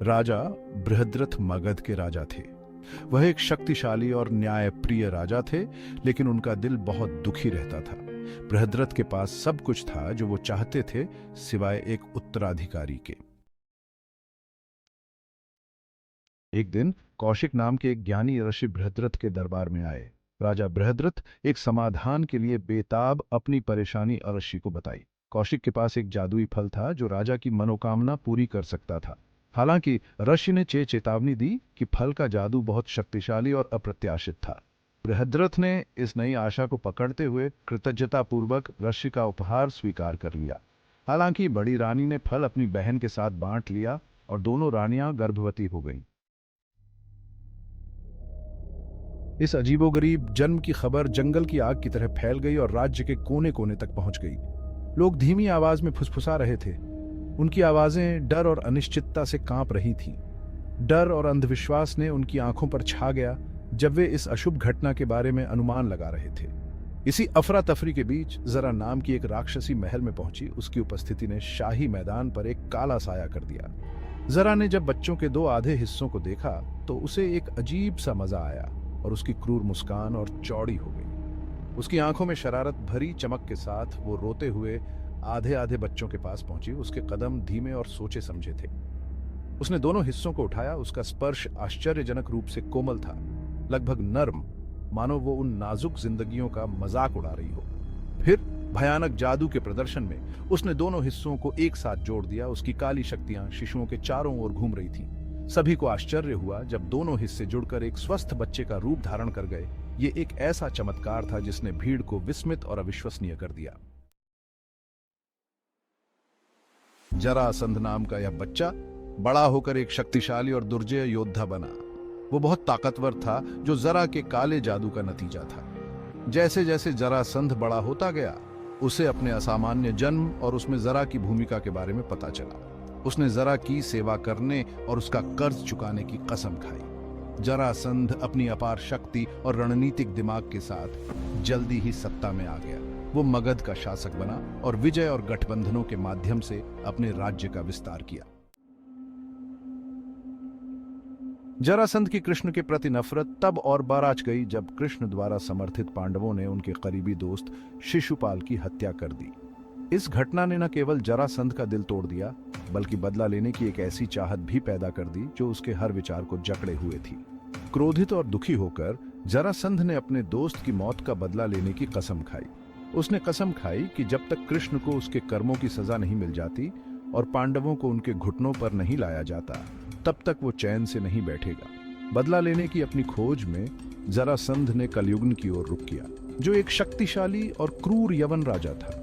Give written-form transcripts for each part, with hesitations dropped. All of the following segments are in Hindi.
राजा बृहद्रथ मगध के राजा थे। वह एक शक्तिशाली और न्यायप्रिय राजा थे, लेकिन उनका दिल बहुत दुखी रहता था। बृहद्रथ के पास सब कुछ था जो वो चाहते थे, सिवाय एक उत्तराधिकारी के। एक दिन कौशिक नाम के एक ज्ञानी ऋषि बृहद्रथ के दरबार में आए। राजा बृहद्रथ एक समाधान के लिए बेताब अपनी परेशानी ऋषि को बताई। कौशिक के पास एक जादुई फल था जो राजा की मनोकामना पूरी कर सकता था। हालांकि ऋषि ने चेतावनी दी कि फल का जादू बहुत शक्तिशाली और अप्रत्याशित था। बृहद्रथ ने इस नई आशा को पकड़ते हुए कृतज्ञतापूर्वक ऋषि का उपहार स्वीकार कर लिया। हालांकि बड़ी रानी ने फल अपनी बहन के साथ बांट लिया और दोनों रानियां गर्भवती हो गईं। इस अजीबोगरीब जन्म की खबर जंगल की आग की तरह फैल गई और राज्य के कोने कोने तक पहुंच गई। लोग धीमी आवाज में फुसफुसा रहे थे। उनकी आवाजें डर और अनिश्चितता से कांप रही थीं। डर और अंधविश्वास ने उनकी आंखों पर छा गया जब वे इस अशुभ घटना के बारे में अनुमान लगा रहे थे। इसी अफरा तफरी के बीच जरा नाम की एक राक्षसी महल में पहुंची। उसकी उपस्थिति ने शाही मैदान पर एक काला साया कर दिया। जरा ने जब बच्चों के दो आधे हिस्सों को देखा तो उसे एक अजीब सा मजा आया और उसकी क्रूर मुस्कान और चौड़ी हो गई। उसकी आंखों में शरारत भरी चमक के साथ वो रोते हुए आधे आधे बच्चों के पास पहुंची। उसके कदम धीमे और सोचे समझे थे। उसने दोनों हिस्सों को उठाया। उसका स्पर्श आश्चर्यजनक रूप से कोमल था, लगभग नर्म, मानो वो उन नाजुक जिंदगियों का मजाक उड़ा रही हो। फिर भयानक जादू के प्रदर्शन में उसने दोनों हिस्सों को एक साथ जोड़ दिया। उसकी काली शक्तियां शिशुओं के चारों ओर घूम रही थीं। सभी को आश्चर्य हुआ जब दोनों हिस्से जुड़कर एक स्वस्थ बच्चे का रूप धारण कर गए। ये एक ऐसा चमत्कार था जिसने भीड़ को विस्मित और अविश्वसनीय कर दिया। जरासंध नाम का यह बच्चा बड़ा होकर एक शक्तिशाली और दुर्जय योद्धा बना। वो बहुत ताकतवर था, जो जरा के काले जादू का नतीजा था। जैसे जैसे जरासंध बड़ा होता गया, उसे अपने असामान्य जन्म और उसमें जरा की भूमिका के बारे में पता चला। उसने जरा की सेवा करने और उसका कर्ज चुकाने की कसम खाई। जरासंध अपनी अपार शक्ति और रणनीतिक दिमाग के साथ जल्दी ही सत्ता में आ गया। वो मगध का शासक बना और विजय और गठबंधनों के माध्यम से अपने राज्य का विस्तार किया। जरासंध की कृष्ण के प्रति नफरत तब और बराच गई जब कृष्ण द्वारा समर्थित पांडवों ने उनके करीबी दोस्त शिशुपाल की हत्या कर दी। इस घटना ने न केवल जरासंध का दिल तोड़ दिया, बल्कि बदला लेने की एक ऐसी चाहत भी पैदा कर दी जो उसके हर विचार को जकड़े हुए थी। क्रोधित और दुखी होकर जरासंध ने अपने दोस्त की मौत का बदला लेने की कसम खाई। उसने कसम खाई कि जब तक कृष्ण को उसके कर्मों की सजा नहीं मिल जाती और पांडवों को उनके घुटनों पर नहीं लाया जाता, तब तक वो चैन से नहीं बैठेगा। बदला लेने की अपनी खोज में जरासंध ने कलयुग्न की ओर रुख किया, जो एक शक्तिशाली और क्रूर यवन राजा था।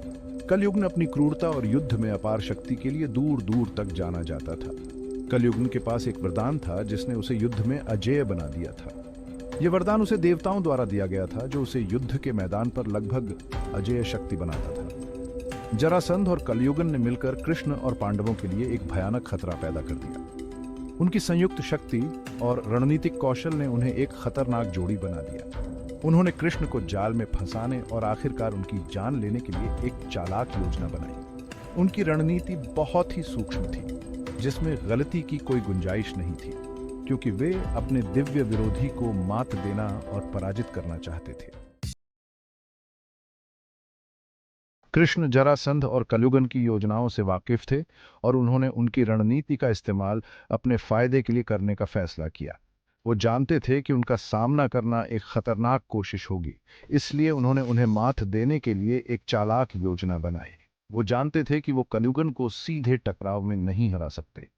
कलयुग्न अपनी क्रूरता और युद्ध में अपार शक्ति के लिए दूर दूर तक जाना जाता था। कलयुग्न के पास एक वरदान था जिसने उसे युद्ध में अजेय बना दिया था। यह वरदान उसे देवताओं द्वारा दिया गया था, जो उसे युद्ध के मैदान पर लगभग अजेय शक्ति बनाता था। जरासंध और कलयुगन ने मिलकर कृष्ण और पांडवों के लिए एक भयानक खतरा पैदा कर दिया। उनकी संयुक्त शक्ति और रणनीतिक कौशल ने उन्हें एक खतरनाक जोड़ी बना दिया। उन्होंने कृष्ण को जाल में फंसाने और आखिरकार उनकी जान लेने के लिए एक चालाक योजना बनाई। उनकी रणनीति बहुत ही सूक्ष्म थी, जिसमें गलती की कोई गुंजाइश नहीं थी, क्योंकि वे अपने दिव्य विरोधी को मात देना और पराजित करना चाहते थे। कृष्ण जरासंध और कलयुगन की योजनाओं से वाकिफ थे और उन्होंने उनकी रणनीति का इस्तेमाल अपने फायदे के लिए करने का फैसला किया। वो जानते थे कि उनका सामना करना एक खतरनाक कोशिश होगी, इसलिए उन्होंने उन्हें मात देने के लिए एक चालाक योजना बनाई। वो जानते थे कि वो कलयुगन को सीधे टकराव में नहीं हरा सकते।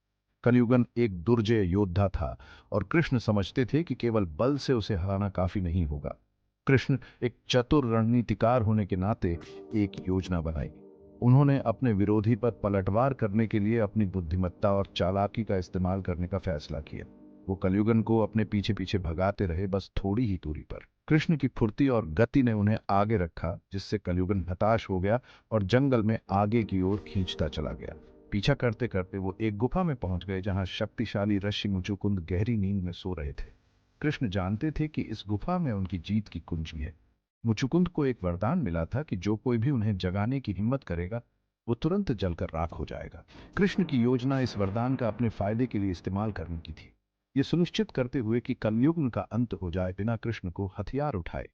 कलयुगन एक दुर्जय योद्धा था और कृष्ण समझते थे कि केवल बल से उसे हराना काफी नहीं होगा। कृष्ण एक चतुर रणनीतिकार होने के नाते एक योजना बनाई। उन्होंने अपने विरोधी पर पलटवार करने के लिए अपनी बुद्धिमत्ता और चालाकी का इस्तेमाल करने का फैसला किया। वो कलयुगन को अपने पीछे पीछे भगाते रहे, बस थोड़ी ही दूरी पर। कृष्ण की फुर्ती और गति ने उन्हें आगे रखा, जिससे कलयुगन हताश हो गया और जंगल में आगे की ओर खींचता चला गया। पीछा करते करते वो एक गुफा में पहुंच गए, जहां शक्तिशाली ऋषि मुचुकुंद गहरी नींद में सो रहे थे। कृष्ण जानते थे कि इस गुफा में उनकी जीत की कुंजी है। मुचुकुंद को एक वरदान मिला था कि जो कोई भी उन्हें जगाने की हिम्मत करेगा, वो तुरंत जलकर राख हो जाएगा। कृष्ण की योजना इस वरदान का अपने फायदे के लिए इस्तेमाल करने की थी, ये सुनिश्चित करते हुए कि कलयुग का अंत हो जाए बिना कृष्ण को हथियार उठाए।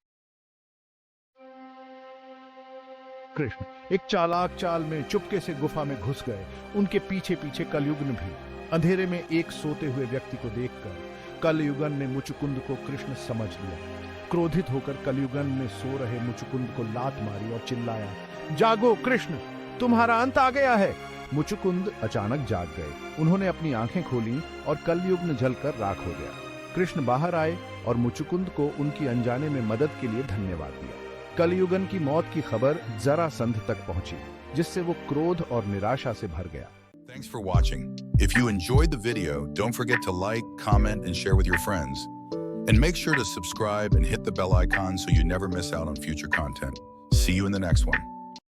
कृष्ण एक चालाक चाल में चुपके से गुफा में घुस गए। उनके पीछे पीछे कलयुगन भी। अंधेरे में एक सोते हुए व्यक्ति को देखकर कलयुगन ने मुचुकुंद को कृष्ण समझ लिया। क्रोधित होकर कलयुगन ने सो रहे मुचुकुंद को लात मारी और चिल्लाया, जागो कृष्ण, तुम्हारा अंत आ गया है। मुचुकुंद अचानक जाग गए। उन्होंने अपनी आंखें खोली और कलयुग जलकर राख हो गया। कृष्ण बाहर आए और मुचुकुंद को उनकी अनजाने में मदद के लिए धन्यवाद दिया। कलयुगन की मौत की खबर जरासंध तक पहुंची, जिससे वो क्रोध और निराशा से भर गया। Thanks for watching. If you enjoyed the video, don't forget to like, comment, and share with your friends. And make sure to subscribe and hit the bell icon so you never miss out on future content. See you in the next one.